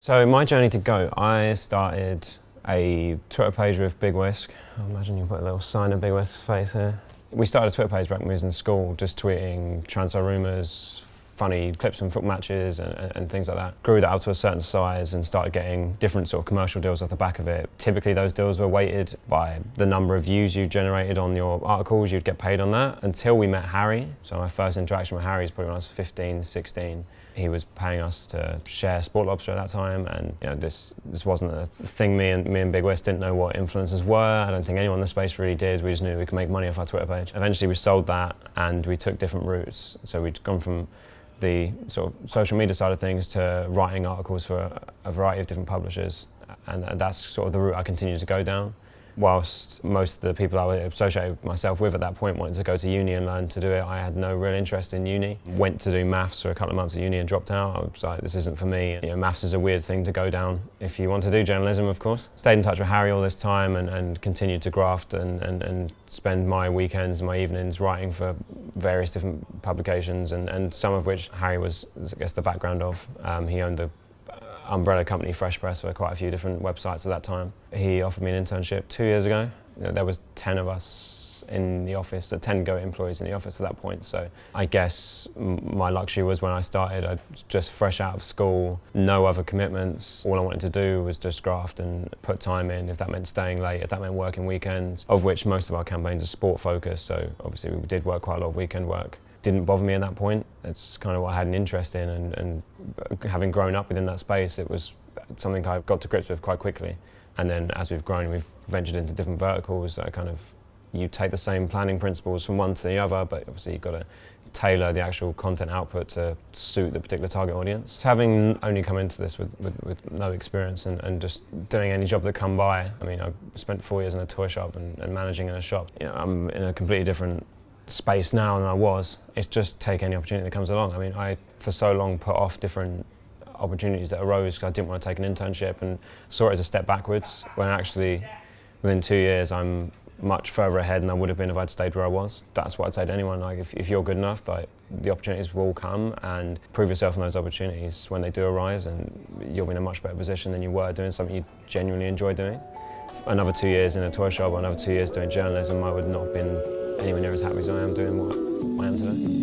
So my journey to GOAT, I started a Twitter page with Big Whisk. I imagine you put a little sign of Big Whisk's face here. We started a Twitter page back when we was in school, just tweeting transfer rumours, funny clips from football matches and things like that. Grew that up to a certain size and started getting different sort of commercial deals off the back of it. Typically those deals were weighted by the number of views you generated on your articles. You'd get paid on that until we met Harry. So my first interaction with Harry was probably when I was 15, 16. He was paying us to share Sport Lobster at that time, and this wasn't a thing. Me and Big West didn't know what influencers were. I don't think anyone in the space really did. We just knew we could make money off our Twitter page. Eventually we sold that and we took different routes. So we'd gone from the sort of social media side of things to writing articles for a variety of different publishers, and that's sort of the route I continued to go down. Whilst most of the people I associated myself with at that point wanted to go to uni and learn to do it, I had no real interest in uni. Went to do maths for a couple of months at uni and dropped out. I was like, this isn't for me. Maths is a weird thing to go down if you want to do journalism, of course. Stayed in touch with Harry all this time and continued to graft and spend my weekends and my evenings writing for various different publications, and some of which Harry was, I guess, the background of. He owned the umbrella company Fresh Press for quite a few different websites at that time. He offered me an internship 2 years ago. There was 10 of us in the office, so 10 GOAT employees in the office at that point. So I guess my luxury was when I started, I was just fresh out of school, no other commitments. All I wanted to do was just graft and put time in, if that meant staying late, if that meant working weekends, of which most of our campaigns are sport focused, so obviously we did work quite a lot of weekend work. Didn't bother me at that point. It's kind of what I had an interest in, and having grown up within that space, it was something I got to grips with quite quickly. And then as we've grown, we've ventured into different verticals that kind of, you take the same planning principles from one to the other, but obviously you've got to tailor the actual content output to suit the particular target audience. So having only come into this with no experience and just doing any job that come by, I mean, I spent 4 years in a toy shop and managing in a shop. I'm in a completely different space now than I was. It's just take any opportunity that comes along. I mean, I for so long put off different opportunities that arose because I didn't want to take an internship and saw it as a step backwards, when actually within 2 years I'm much further ahead than I would have been if I'd stayed where I was. That's what I'd say to anyone, like if you're good enough, like the opportunities will come, and prove yourself in those opportunities when they do arise, and you'll be in a much better position than you were doing something you genuinely enjoy doing. Another 2 years in a toy shop or another 2 years doing journalism, I would not have been anywhere near as happy as I am doing what I am today.